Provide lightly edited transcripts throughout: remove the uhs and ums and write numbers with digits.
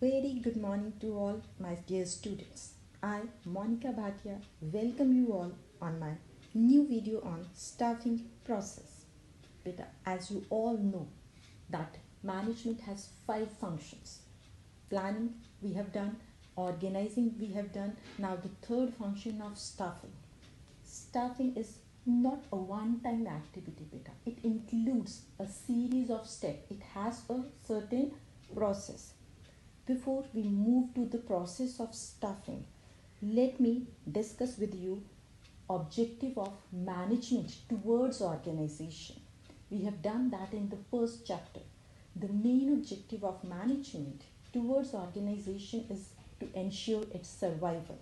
Very good morning to all my dear students. I, Monica Bhatia, welcome you all on my new video on staffing process. Beta, as you all know that management has 5 functions. Planning we have done, organizing we have done, now the third function of staffing. Staffing is not a one-time activity, beta. It includes a series of steps. It has a certain process. Before we move to the process of staffing, let me discuss with you objective of management towards organization. We have done that in the first chapter. The main objective of management towards organization is to ensure its survival,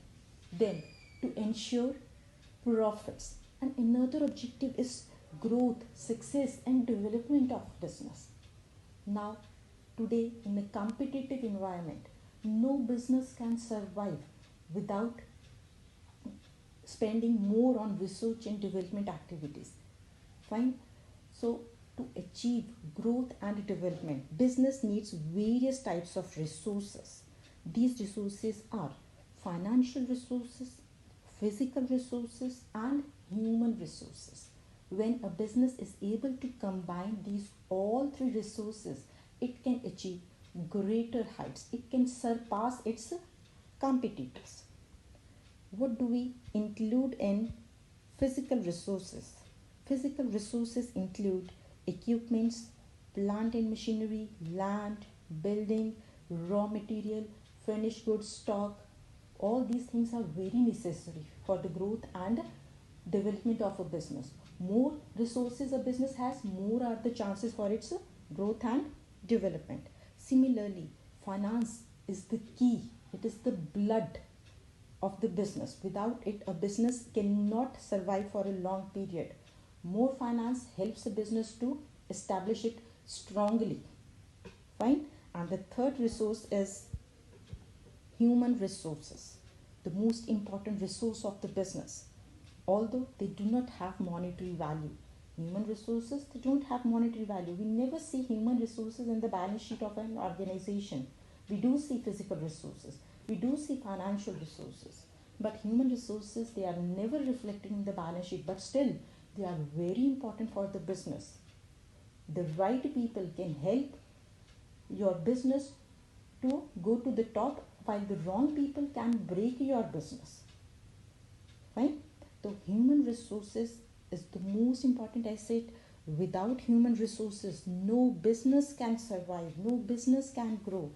then to ensure profits, and another objective is growth, success, and development of business. Now, today in a competitive environment, no business can survive without spending more on research and development activities. Fine. So, to achieve growth and development, business needs various types of resources. These resources are financial resources, physical resources, and human resources. When a business is able to combine these all three resources, it can achieve greater heights. It can surpass its competitors. What do we include in physical resources? Physical resources include equipments, plant and machinery, land, building, raw material, finished goods stock. All these things are very necessary for the growth and development of a business. More resources a business has, more are the chances for its growth and development. Similarly, finance is the key. It is the blood of the business. Without it, a business cannot survive for a long period. More finance helps a business to establish it strongly. Fine. And the third resource is human resources, the most important resource of the business. Although they do not have monetary value, human resources, they don't have monetary value. We never see human resources in the balance sheet of an organization. We do see physical resources, we do see financial resources, but human resources, they are never reflected in the balance sheet, but still they are very important for the business. The right people can help your business to go to the top, while the wrong people can break your business. Fine. So human resources is the most important asset. Without human resources, no business can survive, no business can grow.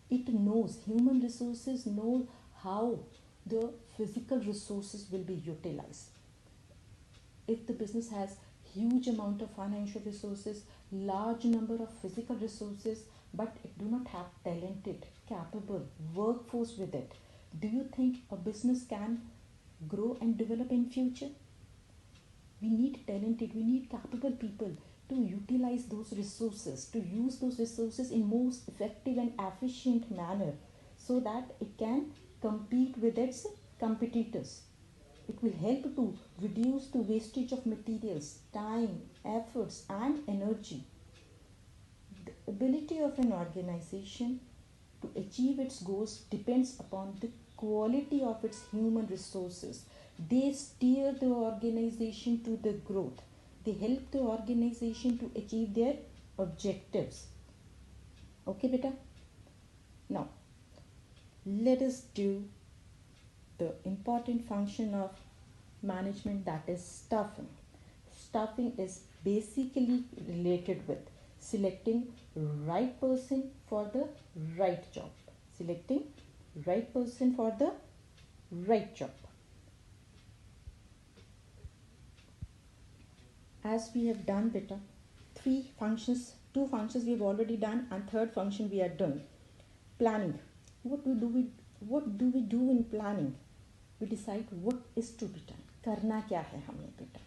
It knows, human resources know how the physical resources will be utilized. If the business has huge amount of financial resources, large number of physical resources, but it do not have talented, capable workforce with it, do you think a business can grow and develop in future? We need talented, we need capable people to utilize those resources, to use those resources in most effective and efficient manner, so that it can compete with its competitors. It will help to reduce the wastage of materials, time, efforts, and energy. The ability of an organization to achieve its goals depends upon the quality of its human resources. They steer the organization to the growth. They help the organization to achieve their objectives. Okay, beta? Now, let us do the important function of management, that is staffing. Staffing is basically related with selecting right person for the right job. Selecting right person for the right job. As we have done, beta, 2 functions we have already done, and third function we are doing. Planning. What do we do in planning? We decide what is to be done. करना क्या है हमें बेटा.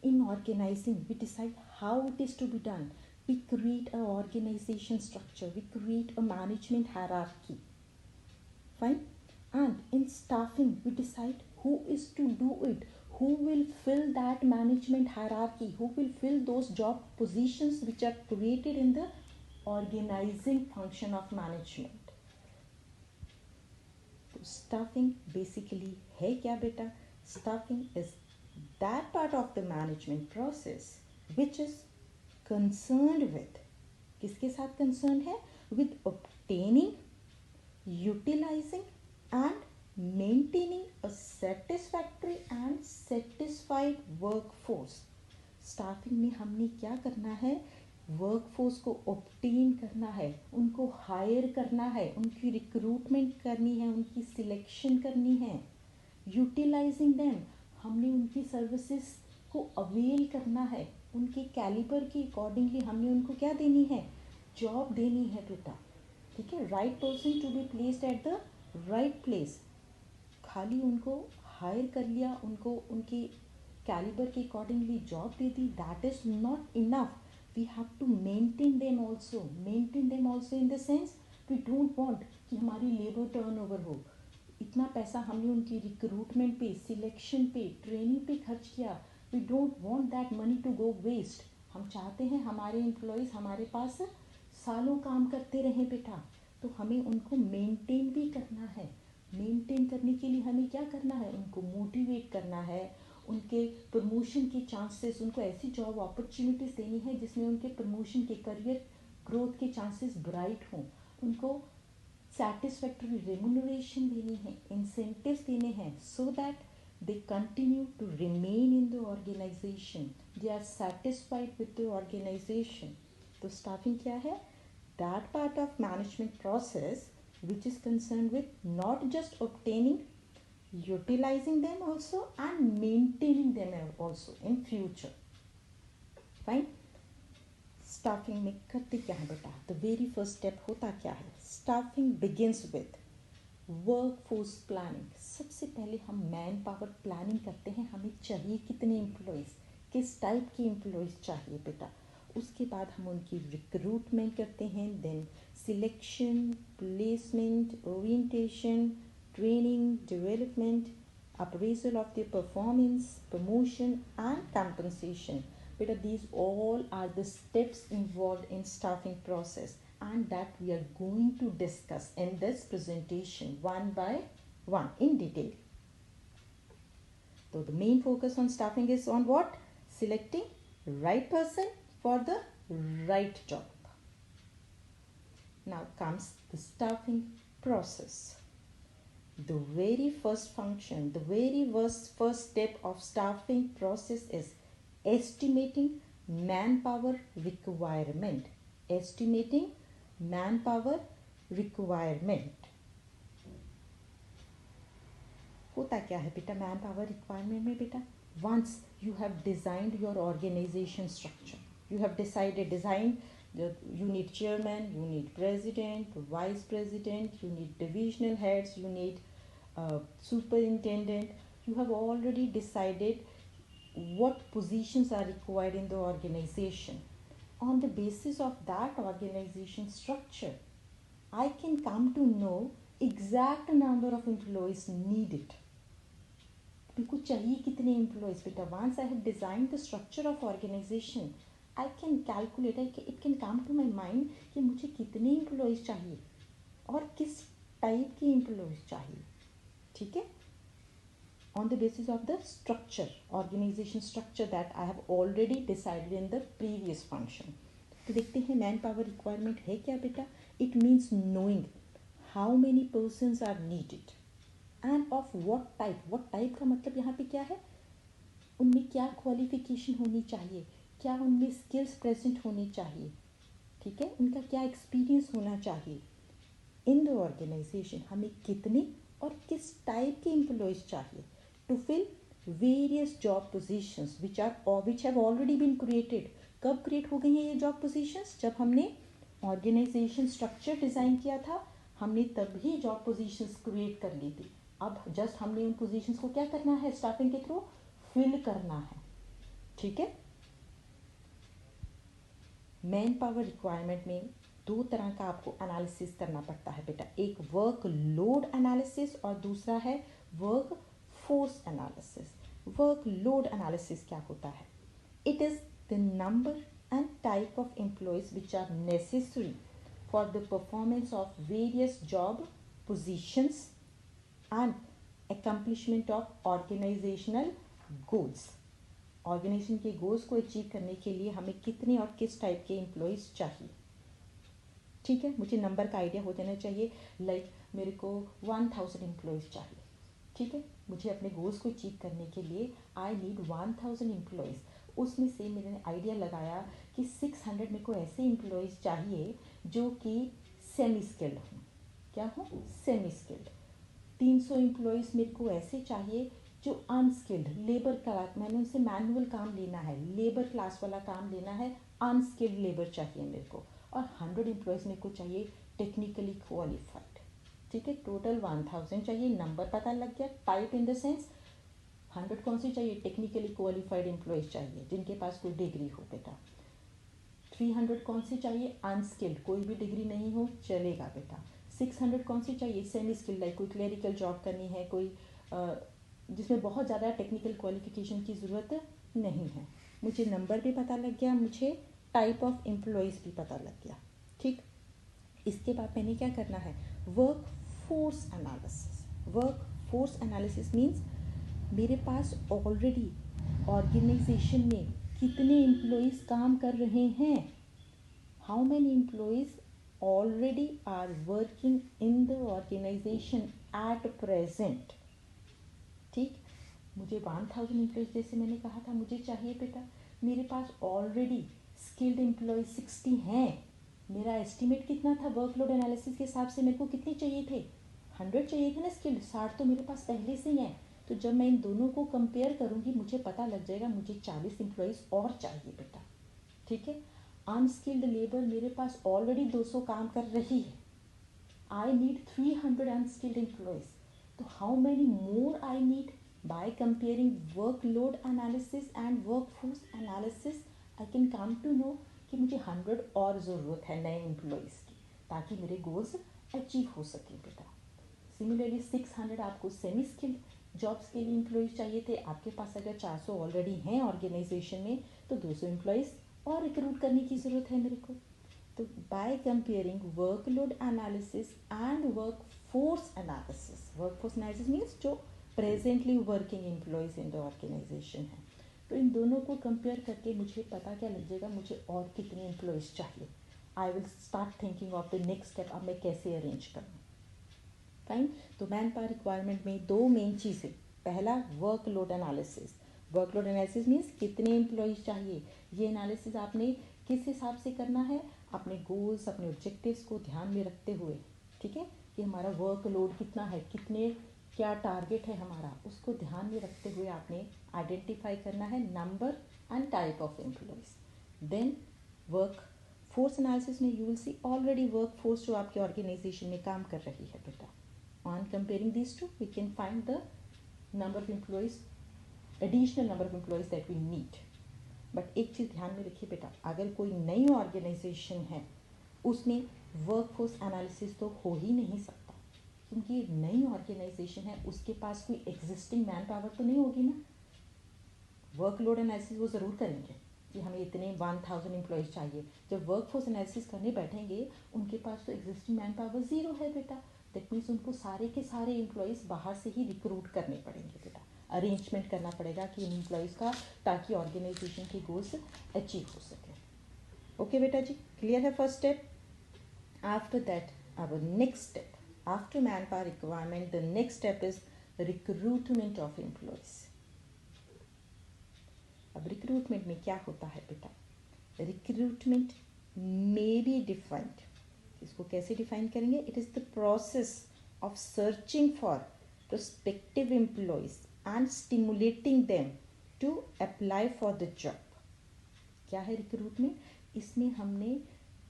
In organizing, we decide how it is to be done. We create a organization structure. We create a management hierarchy. Fine. And in staffing, we decide who is to do it, who will fill that management hierarchy, who will fill those job positions which are created in the organizing function of management. Staffing basically है क्या बेटा? Staffing is that part of the management process which is concerned with, किसके साथ concern है? With obtaining, utilizing and maintaining a satisfactory and satisfied workforce. Staffing में हमने क्या करना है? वर्कफोर्स को ऑब्टेन करना है, उनको हायर करना है, उनकी रिक्रूटमेंट करनी है, उनकी सिलेक्शन करनी है। यूटिलाइजिंग देम, हमने उनकी सर्विसेज को अवेल करना है, उनके कैलिबर के अकॉर्डिंगली हमने उनको क्या देनी है? जॉब देनी है बेटा। ठीक है, right person to be placed at the right place. खाली उनको हायर कर लिया, उनको उनके कैलिबर के अकॉर्डिंगली जॉब दे दी, that is not enough. We have to maintain them also in the sense we don't want कि हमारी लेबर टर्नओवर हो। इतना पैसा हमने उनकी रिक्रूटमेंट पे, सिलेक्शन पे, ट्रेनिंग पे खर्च किया, we don't want that money to go waste. हम चाहते हैं हमारे एम्प्लॉयज़ हमारे पास सालों काम करते रहें बेटा, तो हमें उनको मेंटेन भी करना है। मेंटेन करने के लिए हमें क्या करना है? उनको मोटिवेट करना है, उनके प्रमोशन के चांसेस, उनको ऐसी जॉब अपॉर्चुनिटीज़ देनी है जिसमें उनके प्रमोशन के, करियर ग्रोथ के चांसेस ब्राइट हों, उनको satisfactory remuneration देनी है, incentives देने हैं, so that they continue to remain in the organization, they are satisfied with the organization. तो staffing क्या है? That part of management process which is concerned with not just obtaining, utilizing them also and maintaining them also in future. Fine. Staffing में करते क्या है बेटा? The very first step होता क्या है? Staffing begins with work force planning. सबसे पहले हम मैन पावर प्लानिंग करते हैं, हमें चाहिए कितने एम्प्लॉयज़, किस टाइप के एम्प्लॉयज़ चाहिए बेटा। उसके बाद हम उनकी रिक्रूटमेंट करते हैं, then selection, placement, orientation, training, development, appraisal of their performance, promotion and compensation. But these all are the steps involved in staffing process and that we are going to discuss in this presentation one by one in detail. So the main focus on staffing is on what? Selecting right person for the right job. Now comes the staffing process. The very first function, the very first step of staffing process is estimating manpower requirement. Estimating manpower requirement. होता क्या है बेटा man power requirement में बेटा? once you have designed your organization structure, you have designed you need chairman, you need president, vice president, you need divisional heads, you need superintendent, you have already decided what positions are required in the organization. On the basis of that organization structure, I can come to know exact number of employees needed. मेरे चाहिए कितने employees बेटा? once I have designed the structure of organization, I can calculate, it can come to my mind कि मुझे कितने employees चाहिए और किस टाइप के एम्प्लॉयज़ चाहिए। ठीक है, on the basis of the structure, organization structure that I have already decided in the previous function. तो देखते हैं मैन पावर रिक्वायरमेंट है क्या बेटा? It means knowing how many persons are needed and of what type. what type का मतलब यहाँ पे क्या है? उनमें क्या क्वालिफिकेशन होनी चाहिए, क्या उनमें स्किल्स प्रेजेंट होनी चाहिए, ठीक है, उनका क्या एक्सपीरियंस होना चाहिए। इन द ऑर्गेनाइजेशन हमें कितने और किस टाइप के एम्प्लॉयज़ चाहिए to fill various job positions which have already been created. कब क्रिएट हो गई हैं ये जॉब पोजीशंस? जब हमने ऑर्गेनाइजेशन स्ट्रक्चर डिज़ाइन किया था, हमने तभी जॉब पोजीशंस क्रिएट कर ली थी। अब जस्ट हमने उन पोजीशंस को क्या करना है? स्टाफिंग के थ्रू फिल करना है। ठीक है, मैन पावर रिक्वायरमेंट में दो तरह का आपको एनालिसिस करना पड़ता है बेटा, एक वर्क लोड एनालिसिस और दूसरा है work force analysis. Work load analysis क्या होता है? It is the number and type of employees which are necessary for the performance of various job positions and accomplishment of organizational goals. Organization के goals को achieve करने के लिए हमें कितने और किस टाइप के एम्प्लॉयज़ चाहिए. ठीक है, मुझे नंबर का आइडिया हो जाना चाहिए. लाइक मेरे को 1000 एम्प्लॉयज़ चाहिए. ठीक है, मुझे अपने गोल्स को अचीव करने के लिए आई नीड 1000 एम्प्लॉयज़. उसमें से मैंने आइडिया लगाया कि 600 मेरे को ऐसे एम्प्लॉयज़ चाहिए जो कि सेमी स्किल्ड हों. क्या हो? Semi skilled. 300 एम्प्लॉयज़ मेरे को ऐसे चाहिए जो अनस्किल्ड लेबर का, मैंने उनसे मैनुअल काम लेना है, लेबर क्लास वाला काम लेना है, अनस्किल्ड लेबर चाहिए मेरे को. और 100 एम्प्लॉयज़ मेरे को चाहिए टेक्निकली क्वालिफाइड. ठीक है, टोटल 1000 चाहिए. नंबर पता लग गया. टाइप इन द सेंस 100 कौन सी चाहिए? टेक्निकली क्वालिफाइड एम्प्लॉयज़ चाहिए जिनके पास कोई डिग्री हो बेटा. 300 कौन सी चाहिए? अनस्किल्ड, कोई भी डिग्री नहीं हो चलेगा बेटा. 600 कौन सी चाहिए? सेमी स्किल्ड, लाइक कोई क्लेरिकल जॉब करनी है, कोई जिसमें बहुत ज़्यादा टेक्निकल क्वालिफिकेशन की ज़रूरत नहीं है. मुझे नंबर भी पता लग गया, मुझे टाइप ऑफ एम्प्लॉयज़ भी पता लग गया. ठीक, इसके बाद मैंने क्या करना है? Work force analysis. Work force analysis means मेरे पास ऑलरेडी ऑर्गेनाइजेशन में कितने एम्प्लॉयज़ काम कर रहे हैं. How many employees already are working in the organization at present. ठीक, मुझे 1000 एम्प्लॉयज़ जैसे मैंने कहा था मुझे चाहिए बेटा. मेरे पास ऑलरेडी स्किल्ड एम्प्लॉयज़ 60 हैं. मेरा एस्टिमेट कितना था? वर्कलोड एनालिसिस के हिसाब से मेरे को कितने चाहिए थे? 100 चाहिए थे ना स्किल्ड. 60 तो मेरे पास पहले से ही हैं. तो जब मैं इन दोनों को कंपेयर करूँगी मुझे पता लग जाएगा मुझे 40 एम्प्लॉयज़ और चाहिए बेटा. ठीक है, अनस्किल्ड लेबर मेरे पास ऑलरेडी 200 काम कर रही है. I need 300 unskilled employees. तो how many more I need? By comparing workload analysis and workforce analysis I can come to know कि मुझे 100 और ज़रूरत है नए एम्प्लॉयज़ की ताकि मेरे गोल्स अचीव हो सके बेटा. सिमिलरली 600 आपको सेमी स्किल्ड जॉब्स के लिए एम्प्लॉयज़ चाहिए थे. आपके पास अगर 400 ऑलरेडी हैं ऑर्गेनाइजेशन में तो 200 एम्प्लॉयज़ और रिक्रूट करने की ज़रूरत है मेरे को. तो by comparing workload analysis and workforce analysis. Workforce analysis means जो presently working employees in the organisation है. तो इन दोनों को कंपेयर करके मुझे पता क्या लग जाएगा मुझे और कितने एम्प्लॉयज़ चाहिए. I will start thinking of the next step. अब मैं कैसे अरेंज करूँ. फाइन. तो मैन पावर रिक्वायरमेंट में दो मेन चीज़ें. पहला workload analysis. Workload analysis means कितने एम्प्लॉयज़ चाहिए. ये एनालिसिस आपने किस हिसाब से करना है? अपने गोल्स, अपने ऑब्जेक्टिव्स को ध्यान में रखते हुए. ठीक है, कि हमारा वर्कलोड कितना है, कितने, क्या टारगेट है हमारा, उसको ध्यान में रखते हुए आपने आइडेंटिफाई करना है number and type of employees. Then work force analysis में you will see already work force जो आपके ऑर्गेनाइजेशन में काम कर रही है बेटा. On comparing these two, we can find the number of employees, additional number of employees that we need. But एक चीज़ ध्यान में रखिए बेटा, अगर कोई नई ऑर्गेनाइजेशन है उसमें वर्कफोर्स एनालिसिस तो हो ही नहीं सकता क्योंकि नई ऑर्गेनाइजेशन है उसके पास कोई एग्जिस्टिंग मैन पावर तो नहीं होगी ना. वर्कलोड एनालिसिस वो ज़रूर करेंगे कि हमें इतने 1000 एम्प्लॉयज़ चाहिए. जब वर्कफोर्स एनालिसिस करने बैठेंगे उनके पास तो एग्जिस्टिंग मैन पावर ज़ीरो है बेटा. दैट मीन्स उनको सारे के सारे एम्प्लॉयज़ बाहर से ही रिक्रूट करने पड़ेंगे बेटा. अरेंजमेंट करना पड़ेगा कि इन एम्प्लॉयज़ का ताकि ऑर्गेनाइजेशन के गोल्स अचीव हो सके. ओके बेटा जी, क्लियर है first step. After that our next step, after man power requirement the next step is recruitment of employees. अब रिक्रूटमेंट में क्या होता है बेटा? Recruitment may be defined. इसको कैसे डिफाइन करेंगे? It is the process of searching for prospective employees and stimulating them to apply for the job. क्या है रिक्रूटमेंट? इसमें हमने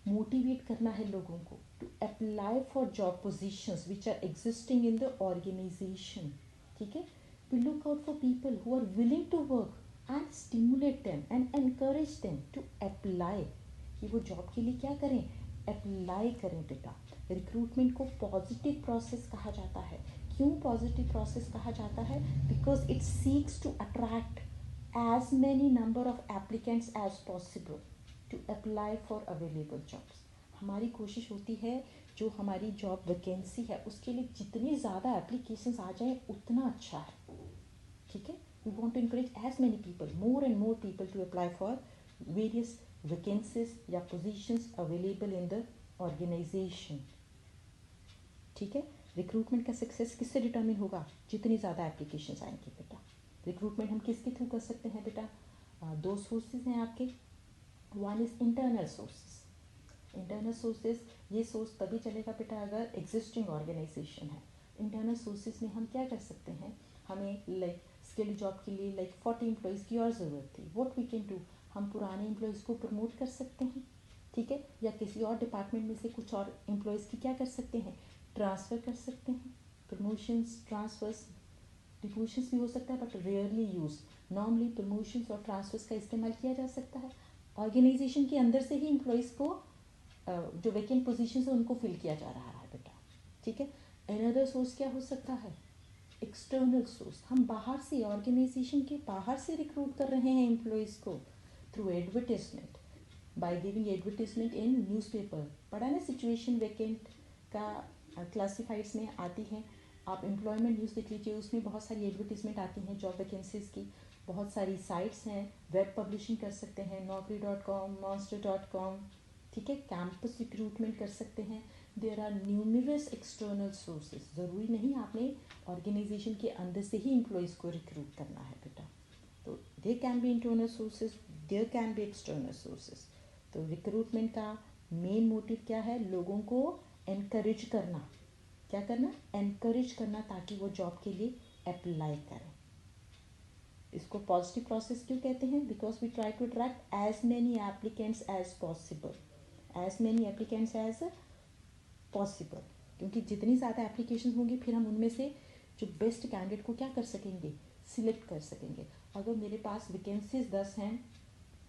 मोटिवेट करना है लोगों को to apply for job positions which are existing in the organization. ठीक है, we look out for people who are willing to work and stimulate them and encourage them to apply. कि वो जॉब के लिए क्या करें? अप्लाई करें बेटा. रिक्रूटमेंट को पॉजिटिव प्रोसेस कहा जाता है. क्यों पॉजिटिव प्रोसेस कहा जाता है? Because it seeks to attract as many number of applicants as possible to apply for available jobs. हमारी कोशिश होती है जो हमारी जॉब वैकेंसी है उसके लिए जितनी ज़्यादा एप्लीकेशंस आ जाएं उतना अच्छा है, ठीक है. We want to encourage as many people, more and more people to apply for various vacancies या positions available in the organization, ठीक है. रिक्रूटमेंट का सक्सेस किससे डिटर्मिन होगा? जितनी ज़्यादा एप्लीकेशंस आएंगी बेटा. रिक्रूटमेंट हम किसके थ्रू कर सकते हैं बेटा? दो सोर्सेज हैं आपके. One is internal sources. Internal sources, ये सोर्स तभी चलेगा बेटा अगर एग्जिस्टिंग ऑर्गेनाइजेशन है. इंटरनल सोर्सेज में हम क्या कर सकते हैं, हमें लाइक स्किल्ड जॉब के लिए लाइक 40 एम्प्लॉयज़ की और ज़रूरत थी. व्हाट वी कैन डू, हम पुराने एम्प्लॉयज़ को प्रमोट कर सकते हैं, ठीक है, या किसी और डिपार्टमेंट में से कुछ और एम्प्लॉयज़ की क्या कर सकते हैं, ट्रांसफ़र कर सकते हैं. प्रमोशंस, ट्रांसफर्स, डिमोशंस भी हो सकता है but rarely use. Normally promotions और ट्रांसफर्स का इस्तेमाल किया जा सकता है ऑर्गेनाइजेशन के अंदर से ही. एम्प्लॉयज़ को जो वैकेंट पोजीशंस है उनको फिल किया जा रहा है बेटा, ठीक है. अनदर सोर्स क्या हो सकता है? External source. हम बाहर से, ऑर्गेनाइजेशन के बाहर से रिक्रूट कर रहे हैं एम्प्लॉयज़ को through advertisement, by giving advertisement in newspaper. पढ़ा ना सिचुएशन वैकेंट का, क्लासिफाइड्स में आती हैं. आप एम्प्लॉयमेंट न्यूज़ देख लीजिए, उसमें बहुत सारी एडवर्टीजमेंट आती हैं जॉब वैकेंसीज़ की. बहुत सारी साइट्स हैं, वेब पब्लिशिंग कर सकते हैं, naukri.com, monster.com, ठीक है. कैंपस रिक्रूटमेंट कर सकते हैं. There are numerous external sources. ज़रूरी नहीं आपने ऑर्गेनाइजेशन के अंदर से ही एम्प्लॉयज़ को रिक्रूट करना है बेटा. तो there can be internal sources, there can be external sources. तो रिक्रूटमेंट का मेन मोटिव क्या है? लोगों को एनकरेज करना. क्या करना? एनकरेज करना, ताकि वो जॉब के लिए अप्लाई करें. इसको पॉजिटिव प्रोसेस क्यों कहते हैं? Because we try to attract as many applicants as possible. As many applicants as possible, क्योंकि जितनी ज़्यादा एप्लीकेशन होंगी फिर हम उनमें से जो बेस्ट कैंडिडेट को क्या कर सकेंगे? सिलेक्ट कर सकेंगे. अगर मेरे पास वैकेंसीज 10 हैं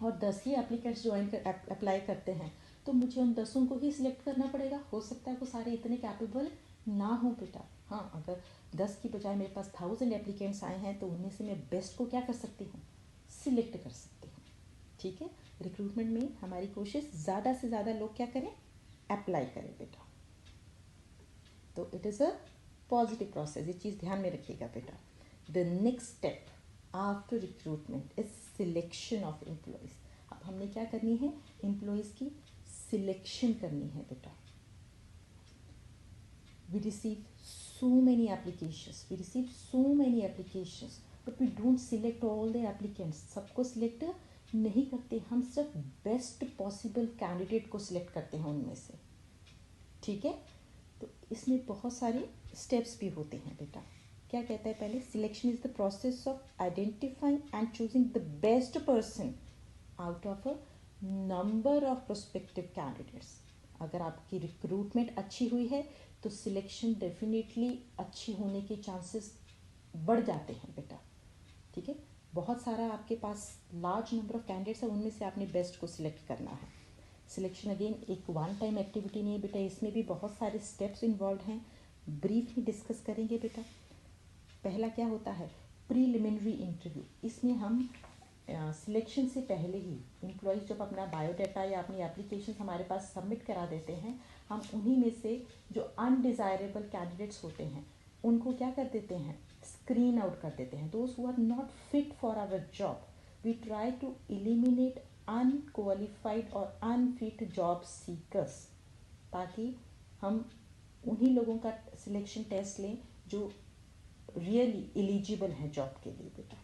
और 10 ही एप्लीकेंट्स ज्वाइन कर अप्लाई करते हैं तो मुझे उन 10 को ही सिलेक्ट करना पड़ेगा. हो सकता है वो सारे इतने कैपेबल ना हो बेटा. हाँ, अगर 10 की बजाय मेरे पास 1000 एप्लीकेंट्स आए हैं तो उनमें से मैं बेस्ट को क्या कर सकती हूँ? सिलेक्ट कर सकती हूँ, ठीक है. रिक्रूटमेंट में हमारी कोशिश ज़्यादा से ज़्यादा लोग क्या करें? अप्लाई करें बेटा. तो it is a positive process. ये चीज़ ध्यान में रखिएगा बेटा. The next step after recruitment is selection of employees. अब हमने क्या करनी है? एम्प्लॉयज़ की सिलेक्शन करनी है बेटा. we receive so many applications but we don't select all the applicants. सबको सिलेक्ट नहीं करते, हम सिर्फ बेस्ट पॉसिबल कैंडिडेट को सिलेक्ट करते हैं उनमें से, ठीक है. तो इसमें बहुत सारे स्टेप्स भी होते हैं बेटा. क्या कहता है पहले? Selection is the process of identifying and choosing the best person out of a number of prospective candidates. अगर आपकी रिक्रूटमेंट अच्छी हुई है तो सिलेक्शन डेफिनेटली अच्छी होने के चांसेस बढ़ जाते हैं बेटा, ठीक है. बहुत सारा आपके पास लार्ज नंबर ऑफ कैंडिडेट्स है, उनमें से आपने बेस्ट को सिलेक्ट करना है. सिलेक्शन अगेन एक वन टाइम एक्टिविटी नहीं है बेटा, इसमें भी बहुत सारे स्टेप्स इन्वॉल्व हैं. ब्रीफली डिस्कस करेंगे बेटा. पहला क्या होता है? Preliminary interview. इसमें हम सिलेक्शन से पहले ही एम्प्लॉयज़ जब अपना बायोडाटा या अपनी एप्लीकेशन हमारे पास सबमिट करा देते हैं, हम उन्हीं में से जो अनडिज़ायरेबल कैंडिडेट्स होते हैं उनको क्या कर देते हैं? स्क्रीन आउट कर देते हैं. Those who are not fit for our job, we try to eliminate unqualified और अनफिट जॉब सीकर्स, ताकि हम उन्हीं लोगों का सिलेक्शन टेस्ट लें जो रियली एलिजिबल हैं जॉब के लिए बेटा.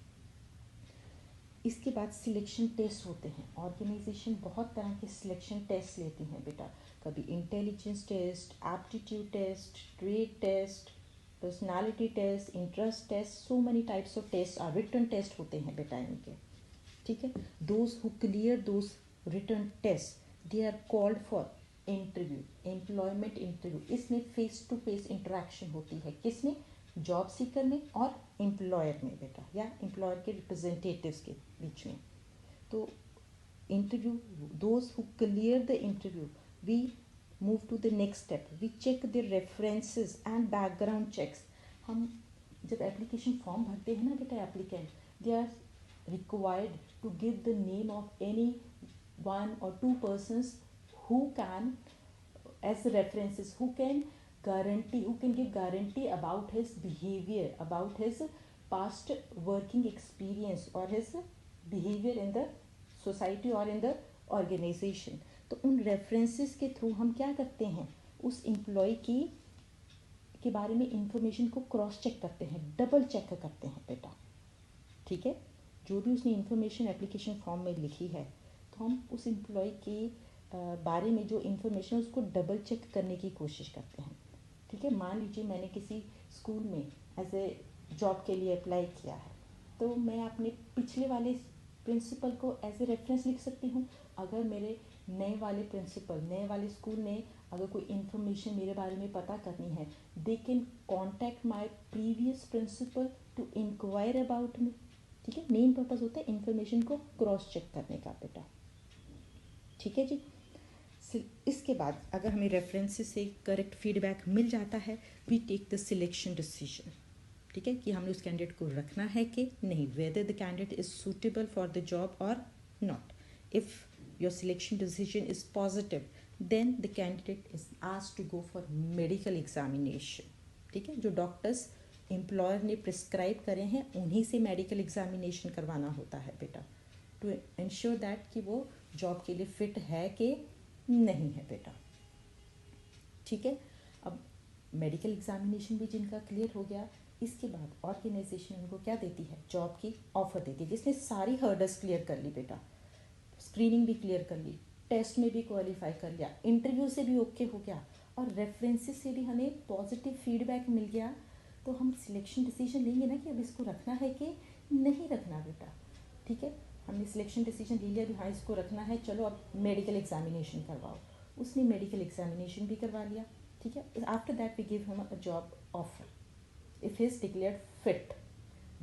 इसके बाद सिलेक्शन टेस्ट होते हैं. ऑर्गेनाइजेशन बहुत तरह के सिलेक्शन टेस्ट लेती हैं बेटा. कभी intelligence test, aptitude test, trade test, personality test, interest test. So many types of test are written test होते हैं बेटा इनके, ठीक है. Those who clear those written test they are called for interview, employment interview. इसमें face to face interaction होती है. किसमें? जॉब सीकर में और एम्प्लॉयर में बेटा, या एम्प्लॉयर के रिप्रेजेंटेटिव्स के बीच में. तो interview, those who clear the interview, we move to the next step. We check the references and background checks. हम जब एप्लीकेशन फॉर्म भरते हैं ना बेटा, applicant they are required to give the name of any one or two persons who can as references who can give guarantee about his behavior, about his past working experience or his behavior in the society or in the organization. तो उन references के through हम क्या करते हैं, उस employ की के बारे में इंफॉर्मेशन को क्रॉस चेक करते हैं, डबल चेक करते हैं बेटा, ठीक है। जो भी उसने इंफॉर्मेशन एप्लीकेशन फॉर्म में लिखी है तो हम उस एम्प्लॉय के बारे में जो इंफॉर्मेशन है उसको डबल चेक करने की कोशिश करते हैं, ठीक है। मान लीजिए मैंने किसी स्कूल में एज ए जॉब के लिए अप्लाई किया है, तो मैं अपने पिछले वाले प्रिंसिपल को एज ए रेफरेंस लिख सकती हूँ। अगर मेरे नए वाले स्कूल ने अगर कोई इन्फॉर्मेशन मेरे बारे में पता करनी है, they can contact my previous principal to inquire about me, ठीक है। मेन पर्पज़ होता है इन्फॉर्मेशन को क्रॉस चेक करने का बेटा, ठीक है जी। इसके बाद अगर हमें रेफरेंसेस से करेक्ट फीडबैक मिल जाता है, we take the selection decision, ठीक है, कि हमने उस कैंडिडेट को रखना है कि नहीं, whether the candidate is suitable for the job और not. If your selection decision is positive, then the candidate is asked to go for medical examination, ठीक है। जो डॉक्टर्स एम्प्लॉयर ने प्रिस्क्राइब करे हैं उन्हीं से मेडिकल एग्जामिनेशन करवाना होता है बेटा, टू इंश्योर दैट कि वो जॉब के लिए फिट है कि नहीं है बेटा, ठीक है। अब मेडिकल एग्जामिनेशन भी जिनका क्लियर हो गया, इसके बाद ऑर्गेनाइजेशन उनको क्या देती है, जॉब की ऑफर देती है, जिसने सारी हर्डल्स क्लियर कर ली बेटा, स्क्रीनिंग भी क्लियर कर ली, टेस्ट में भी क्वालिफाई कर लिया, इंटरव्यू से भी ओके हो गया और रेफरेंसेस से भी हमें पॉजिटिव फीडबैक मिल गया, तो हम सिलेक्शन डिसीजन लेंगे ना कि अब इसको रखना है कि नहीं रखना बेटा, ठीक है। हमने सिलेक्शन डिसीजन ले लिया भी हाँ इसको रखना है, चलो अब मेडिकल एग्जामिनेशन करवाओ, उसने मेडिकल एग्जामिनेशन भी करवा लिया, ठीक है। After that we give him a job offer if he is declared fit.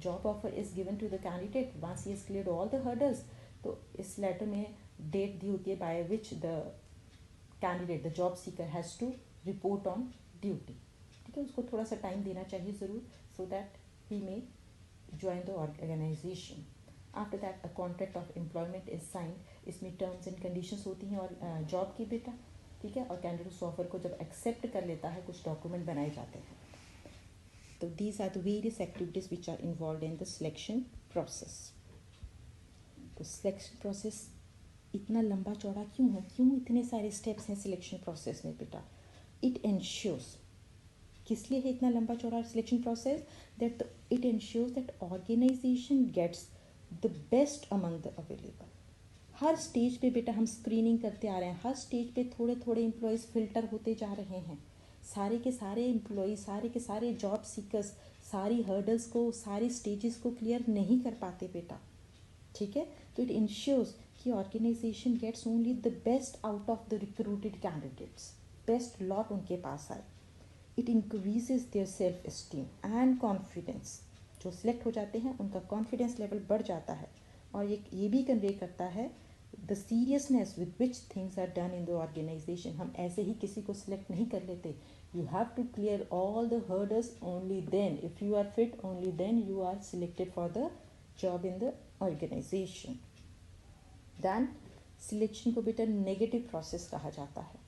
Job offer is given to the candidate once he has cleared all the hurdles. तो इस letter में डेट दी होती है by which the candidate, the job seeker has to report on duty, ठीक है। उसको थोड़ा सा टाइम देना चाहिए ज़रूर, so that he may join the organization. After that a contract of employment is signed. इसमें terms and conditions होती हैं और जॉब की बेटा, ठीक है। और कैंडिडेट उस ऑफर को जब एक्सेप्ट कर लेता है, कुछ डॉक्यूमेंट बनाए जाते हैं। So these are the various activities which are involved in the selection process. तो सिलेक्शन प्रोसेस इतना लंबा चौड़ा क्यों है, क्यों इतने सारे स्टेप्स हैं सिलेक्शन प्रोसेस में बेटा? इट एंश्योर्स, किस लिए है इतना लंबा चौड़ा selection process? That it ensures that organization gets the best among the available. हर स्टेज पे बेटा हम स्क्रीनिंग करते आ रहे हैं, हर स्टेज पे थोड़े थोड़े एम्प्लॉयज़ फिल्टर होते जा रहे हैं, सारे के सारे एम्प्लॉय, सारे के सारे जॉब सीकर्स सारी हर्डल्स को, सारी स्टेजेस को क्लियर नहीं कर पाते बेटा, ठीक है। तो इट इंश्योर्स कि organization gets only the best out of the recruited candidates, best lot उनके पास आए। It increases their self esteem and confidence. जो सिलेक्ट हो जाते हैं उनका कॉन्फिडेंस लेवल बढ़ जाता है, और ये भी कन्वे करता है the seriousness with which things are done in the organization. हम ऐसे ही किसी को सिलेक्ट नहीं कर लेते, you have to clear all the hurdles, only then if you are fit, only then you are selected for the job in the organization. then selection को बेटा negative process कहा जाता है।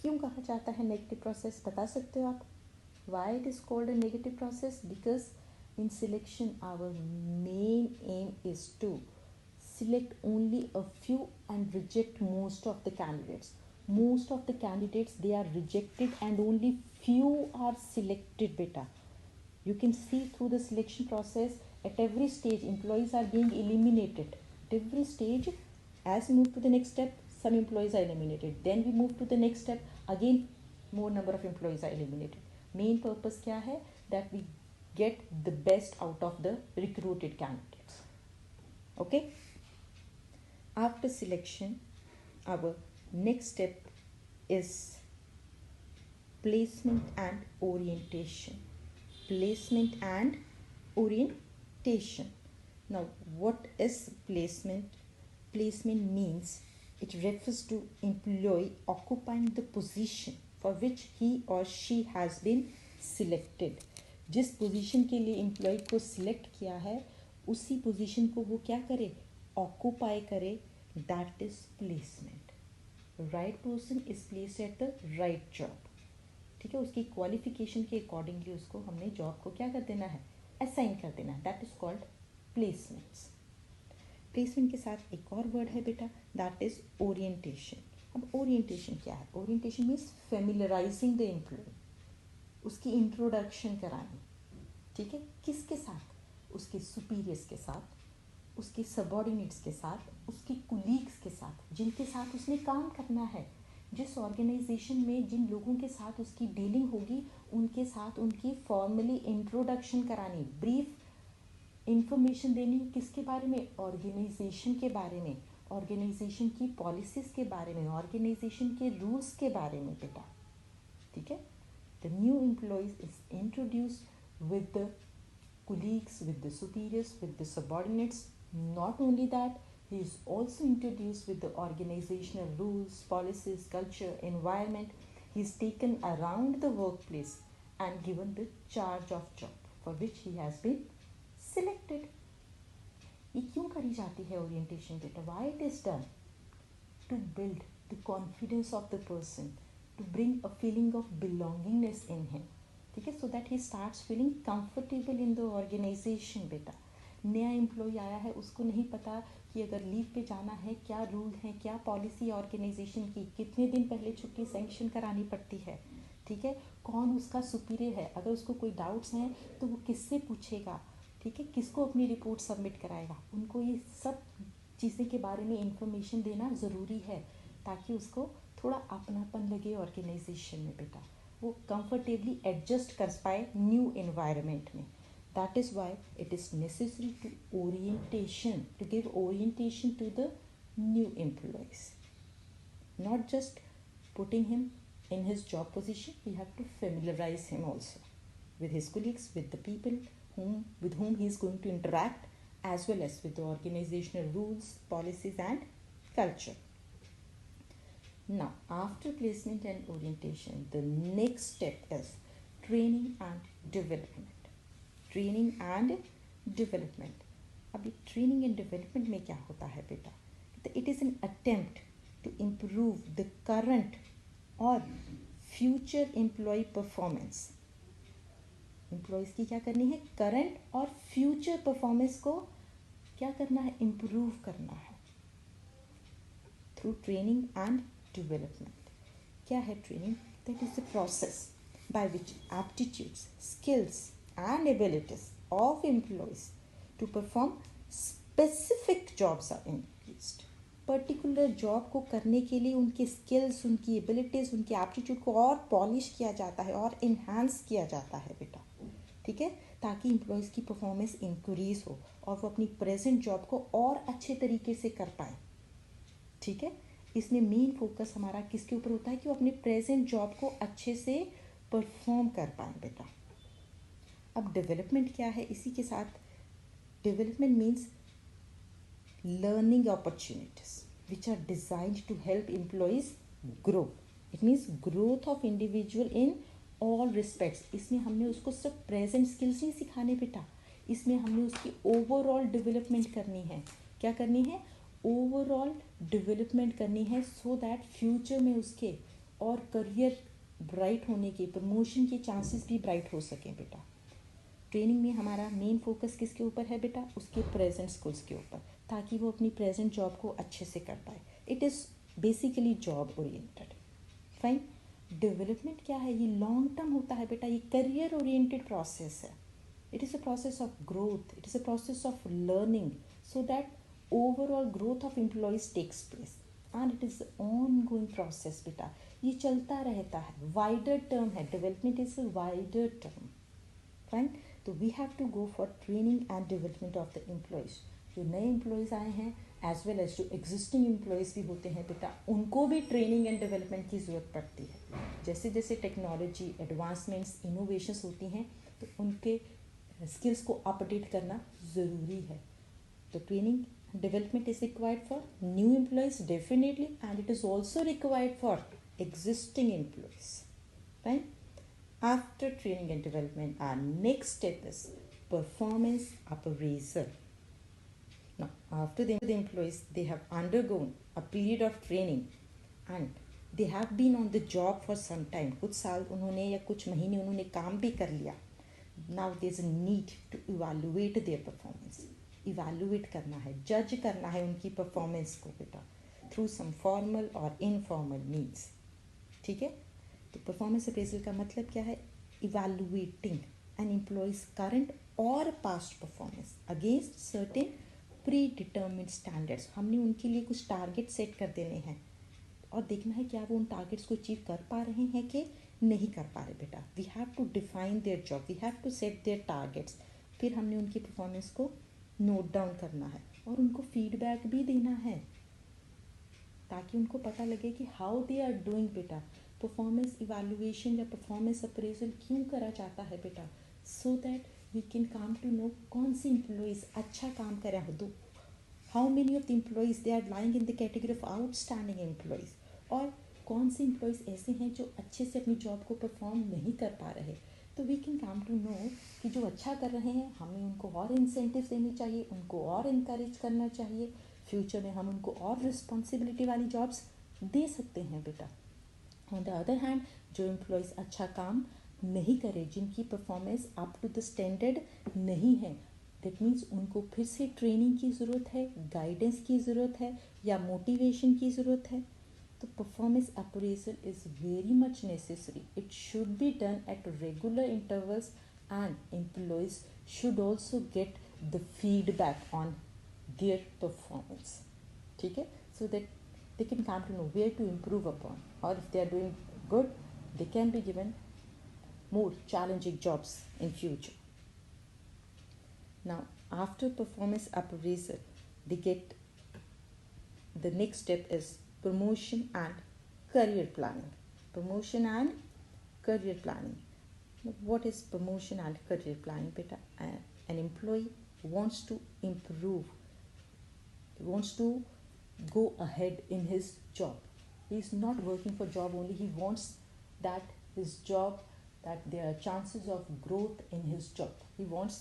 क्यों कहा जाता है नेगेटिव प्रोसेस, बता सकते हो आप? why it is called a negative process? because in selection our main aim is to select only a few and reject most of the candidates. Most of the candidates they are rejected and only few are selected beta. You can see through the selection process at every stage employees are being eliminated. At every stage, as we move to the next step, some employees are eliminated, then we move to the next step, again more number of employees are eliminated. Main purpose क्या है? that we get the best out of the recruited candidates. Okay, after selection our next step is placement and orientation. Placement and orientation. Now what is placement? Placement means it refers to employee occupying the position for which he or she has been selected. जिस position के लिए employ को select किया है उसी position को वो क्या करे, ऑक्यूपाई करे, that is placement. Right person is placed at the right job. ठीक है, उसकी क्वालिफिकेशन के अकॉर्डिंगली उसको हमने जॉब को क्या कर देना है, असाइन कर देना है. That is called placements. Placement के साथ एक और वर्ड है बेटा, दैट इज ओरिएंटेशन. अब ओरिएंटेशन क्या है? ओरिएंटेशन मीन्स फेमिलराइजिंग द एम्प्लॉय, उसकी इंट्रोडक्शन करानी. ठीक है, किसके साथ? उसके सुपीरियर्स के साथ, उसके सबॉर्डिनेट्स के साथ, उसके कुलीग्स के साथ, जिनके साथ उसने काम करना है. जिस ऑर्गेनाइजेशन में जिन लोगों के साथ उसकी डीलिंग होगी उनके साथ उनकी फॉर्मली इंट्रोडक्शन करानी, ब्रीफ इंफॉर्मेशन देनी. किसके बारे में? ऑर्गेनाइजेशन के बारे में, ऑर्गेनाइजेशन की पॉलिसीज़ के बारे में, ऑर्गेनाइजेशन के रूल्स के बारे में बेटा. ठीक है, the new employees is introduced with the colleagues, with the superiors, with the subordinates. Not only that, he is also introduced with the organizational rules, policies, culture, environment. He is taken around the workplace and given the charge of job for which he has been selected. ये क्यों करी जाती है orientation बेटा? Why it is done? To build the confidence of the person, to bring a feeling of belongingness in him. ठीक है, so that he starts feeling comfortable in the organization बेटा. नया एम्प्लॉय आया है, उसको नहीं पता कि अगर लीव पे जाना है क्या रूल है, क्या पॉलिसी ऑर्गेनाइजेशन की, कितने दिन पहले छुट्टी सैंक्शन करानी पड़ती है. ठीक है, कौन उसका सुपीरियर है, अगर उसको कोई डाउट्स हैं तो वो किससे पूछेगा. ठीक है, किसको अपनी रिपोर्ट सबमिट कराएगा. उनको ये सब चीज़ें के बारे में इंफॉर्मेशन देना ज़रूरी है ताकि उसको थोड़ा अपनापन लगे ऑर्गेनाइजेशन में बेटा, वो कंफर्टेबली एडजस्ट कर पाए न्यू एनवायरनमेंट में. That is why it is necessary to orientation, to give orientation to the new employees. Not just putting him in his job position, we have to familiarize him also with his colleagues, with the people with whom he is going to interact, as well as with the organizational rules, policies and culture. Now, after placement and orientation, the next step is training and development. Training and development. अब training and development में क्या होता है बेटा? It is an attempt to improve the current और future employ performance. Employees की क्या करनी है? करंट और फ्यूचर परफॉर्मेंस को क्या करना है? इम्प्रूव करना है थ्रू ट्रेनिंग एंड डेवलपमेंट. क्या है training? That is the process by which aptitudes, skills and abilities of employees to perform specific jobs are increased. Particular job को करने के लिए उनके स्किल्स, उनकी एबिलिटीज़, उनके एप्टीट्यूड को और पॉलिश किया जाता है और इन्हांस किया जाता है बेटा. ठीक है, ताकि एम्प्लॉयज़ की परफॉर्मेंस इंक्रीज़ हो और वो अपनी प्रेजेंट जॉब को और अच्छे तरीके से कर पाए. ठीक है, इसमें मेन फोकस हमारा किसके ऊपर होता है कि वो अपने प्रेजेंट जॉब को अच्छे से परफॉर्म कर पाए बेटा. अब डेवलपमेंट क्या है? इसी के साथ development means learning opportunities which are designed to help employees grow. It means growth of individual in all respects. इसमें हमने उसको सिर्फ प्रेजेंट स्किल्स नहीं सिखाने बेटा, इसमें हमने उसकी ओवरऑल डेवलपमेंट करनी है. क्या करनी है? ओवरऑल डेवलपमेंट करनी है सो दैट फ्यूचर में उसके और करियर ब्राइट होने के, प्रमोशन के चांसेस भी ब्राइट हो सकें बेटा. ट्रेनिंग में हमारा मेन फोकस किसके ऊपर है बेटा? उसके प्रेजेंट स्किल्स के ऊपर, ताकि वो अपनी प्रेजेंट जॉब को अच्छे से कर पाए. It is basically job oriented. Fine. Development क्या है? ये लॉन्ग टर्म होता है बेटा, ये करियर ओरिएंटेड प्रोसेस है. It is a process of growth, it is a process of learning so that overall growth of employees takes place and it is ongoing process बेटा. ये चलता रहता है, वाइडर टर्म है. Development is a wider term. Fine. तो we have to go for training and development of the employees. जो नए employees आए हैं एज वेल एज जो एग्जिस्टिंग एम्प्लॉयज़ भी होते हैं बेटा, उनको भी ट्रेनिंग एंड डेवलपमेंट की ज़रूरत पड़ती है. जैसे जैसे टेक्नोलॉजी एडवांसमेंट्स, इनोवेशंस होती हैं तो उनके स्किल्स को अपडेट करना ज़रूरी है. तो training development is required for new employees definitely, and it is also required for existing employees. Right. After training and development, our next step is performance appraisal. Now, after the employees, they have undergone a period of training, and they have been on the job for some time, कुछ साल उन्होंने या कुछ महीने उन्होंने काम भी कर लिया. Now there is a need to evaluate their performance. Evaluate करना है, जज करना है उनकी परफॉर्मेंस को बेटा, थ्रू सम फॉर्मल और इनफॉर्मल मीन्स. ठीक है. तो परफॉर्मेंस अप्रेजल का मतलब क्या है? इवैल्यूएटिंग एन एम्प्लॉयज करंट और past performance against certain pre determined standards. हमने उनके लिए कुछ टारगेट सेट कर देने हैं और देखना है क्या वो उन टारगेट्स को अचीव कर पा रहे हैं कि नहीं कर पा रहे बेटा. We have to define their job, we have to set their targets. फिर हमने उनकी परफॉर्मेंस को नोट डाउन करना है और उनको फीडबैक भी देना है ताकि उनको पता लगे कि हाउ दे आर डूइंग बेटा. परफॉर्मेंस इवैल्यूएशन या परफॉर्मेंस अप्रेजल क्यों करा जाता है बेटा? So that we can come to know कौन सी एम्प्लॉयज़ अच्छा काम कर रहे हो. How many of the employees they are lying in the category of outstanding employees, और कौन से एम्प्लॉयज़ ऐसे हैं जो अच्छे से अपनी जॉब को परफॉर्म नहीं कर पा रहे. तो we can come to know कि जो अच्छा कर रहे हैं हमें उनको और इंसेंटिव देनी चाहिए, उनको और इनकरेज करना चाहिए. फ्यूचर में हम उनको और रिस्पॉन्सिबिलिटी वाली जॉब्स दे सकते हैं बेटा. ऑन द अदर हैंड जो एम्प्लॉयज़ अच्छा काम नहीं करे, जिनकी performance up to the standard नहीं है, दैट मीन्स उनको फिर से ट्रेनिंग की ज़रूरत है, गाइडेंस की ज़रूरत है या मोटिवेशन की ज़रूरत है. तो performance appraisal is very much necessary. It should be done at regular intervals and employees should also get the feedback on their performance. ठीक है. So that they can come to know where to improve upon, or if they are doing good, they can be given more challenging jobs in future. Now after performance appraisal, they get the next step is promotion and career planning. Promotion and career planning. Now, what is promotion and career planning beta? An employee wants to improve, wants to go ahead in his job. He is not working for job only. He wants that his job, that there are chances of growth in his job. He wants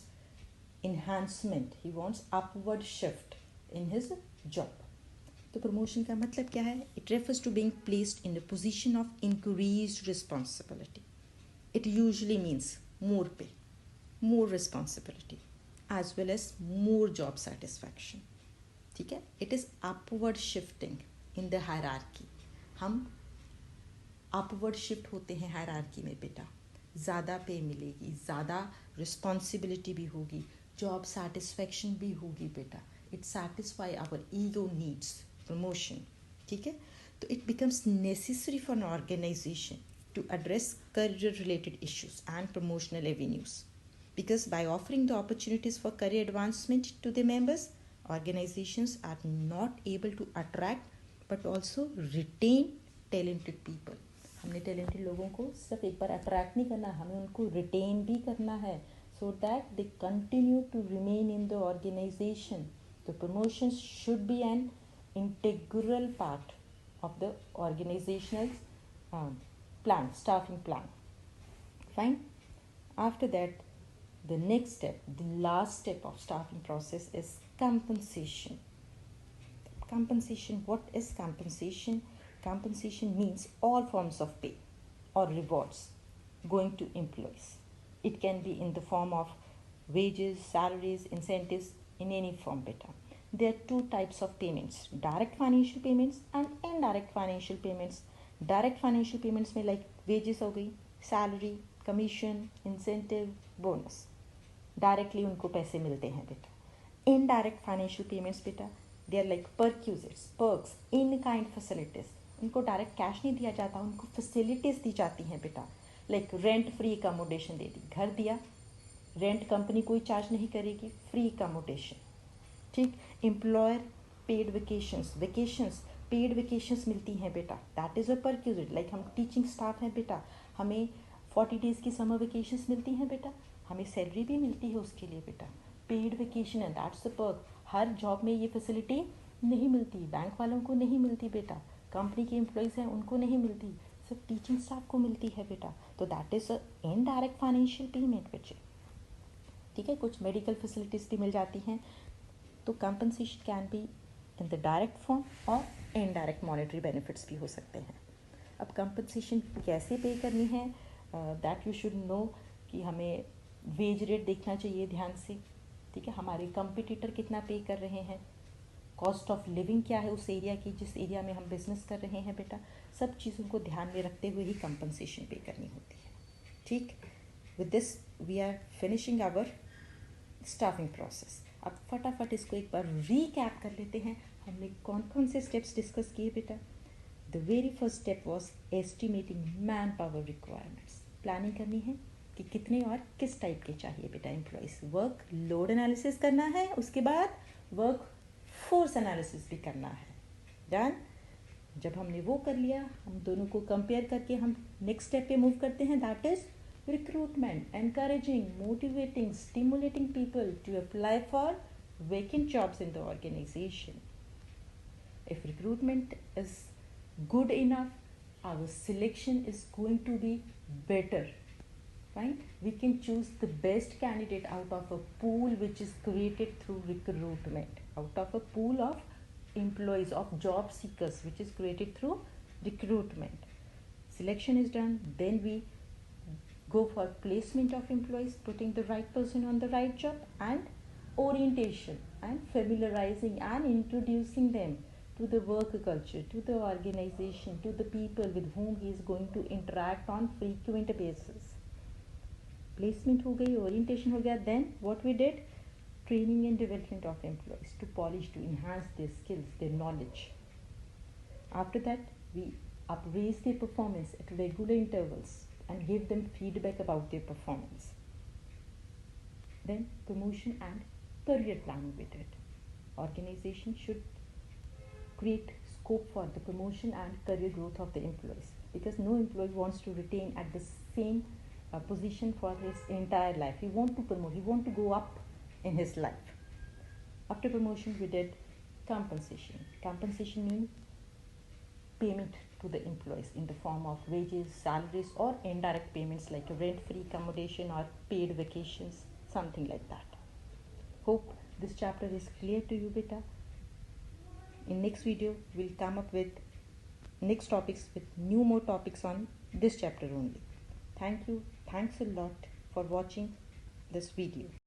enhancement. He wants upward shift in his job. तो promotion का मतलब क्या है? It refers to being placed in a position of increased responsibility. It usually means more pay, more responsibility, as well as more job satisfaction. ठीक है. It is upward shifting in the hierarchy. हम upward shift होते हैं hierarchy में बेटा. ज़्यादा पे मिलेगी, ज़्यादा रिस्पॉन्सिबिलिटी भी होगी, जॉब सेटिस्फैक्शन भी होगी बेटा. It satisfy our ego needs. Promotion. ठीक है. तो it becomes necessary for an organization to address career related issues and promotional avenues, because by offering the opportunities for career advancement to the members, organizations are not able to attract but also retain talented people. हमने talented लोगों को सिर्फ एक बार attract नहीं करना, हमें उनको retain भी करना है, so that they continue to remain in the organization. The promotions should be an integral part of the organizational plan, staffing plan. Fine. After that, the next step, the last step of staffing process is compensation. Compensation, what is compensation? Compensation means all forms of pay or rewards going to employees. It can be in the form of wages, salaries, incentives, in any form beta. There are two types of payments, direct financial payments and indirect financial payments. Direct financial payments में like wages हो गई, salary, commission, incentive, bonus. Directly उनको पैसे मिलते हैं बेटा. Indirect financial payments बेटा, they are like perquisites, perks, in kind facilities. उनको डायरेक्ट कैश नहीं दिया जाता, उनको फैसिलिटीज़ दी जाती हैं बेटा. लाइक रेंट फ्री अकोमोडेशन दे दी, घर दिया, रेंट कंपनी कोई चार्ज नहीं करेगी, फ्री अकोमोडेशन. ठीक. Employer paid vacations, paid vacations मिलती हैं बेटा, that is a perquisite. Like हम टीचिंग स्टाफ हैं बेटा, हमें 40 डेज़ की समर वेकेशंस मिलती हैं बेटा, हमें सैलरी भी मिलती है उसके लिए बेटा. Paid vacation and that's the perk. हर जॉब में ये फैसिलिटी नहीं मिलती, बैंक वालों को नहीं मिलती बेटा, कंपनी के एम्प्लॉयज़ हैं उनको नहीं मिलती, सिर्फ टीचिंग स्टाफ को मिलती है बेटा. तो that is a indirect financial payment बच्चे. ठीक है. कुछ मेडिकल फैसिलिटीज़ भी मिल जाती हैं. तो compensation can be in the direct form और इनडायरेक्ट मॉनेटरी बेनिफिट्स भी हो सकते हैं. अब कंपनसेशन कैसे पे करनी है, दैट यू शुड नो कि हमें वेज रेट देखना चाहिए ध्यान से. ठीक है, हमारे कंपटीटर कितना पे कर रहे हैं, कॉस्ट ऑफ लिविंग क्या है उस एरिया की जिस एरिया में हम बिजनेस कर रहे हैं बेटा. सब चीज़ों को ध्यान में रखते हुए ही कंपनसेशन पे करनी होती है. ठीक, with this we are finishing our staffing process. अब फटाफट इसको एक बार रीकैप कर लेते हैं. हमने कौन कौन से स्टेप्स डिस्कस किए बेटा. The very first step was estimating man power requirements. Planning करनी है कि कितने और किस टाइप के चाहिए बेटा एम्प्लॉयज़. वर्क लोड एनालिसिस करना है, उसके बाद वर्क फोर्स एनालिसिस भी करना है. डन. जब हमने वो कर लिया, हम दोनों को कंपेयर करके हम नेक्स्ट स्टेप पे मूव करते हैं. That is recruitment, encouraging, motivating, stimulating people to apply for vacant jobs in the organization. If recruitment is good enough, our selection is going to be better. Right? We can choose the best candidate out of a pool which is created through recruitment, out of a pool of employees, of job seekers which is created through recruitment. Selection is done, then we go for placement of employees, putting the right person on the right job, and orientation and familiarizing and introducing them to the work culture, to the organization, to the people with whom he is going to interact on frequent basis. Placement हो गई, orientation हो गया. Then what we did, training and development of employees to polish, to enhance their skills, their knowledge. After that, we upraise their performance at regular intervals and give them feedback about their performance. Then promotion and career planning with it. Organization should create scope for the promotion and career growth of the employees, because no employee wants to retain at the same position for his entire life. He wants to promote, he wants to go up in his life. After promotion, we did compensation. Compensation means payment to the employees in the form of wages, salaries, or indirect payments like rent-free accommodation or paid vacations, something like that. Hope this chapter is clear to you, beta. In next video, we'll come up with next topics with more topics on this chapter only. Thank you. Thanks a lot for watching this video.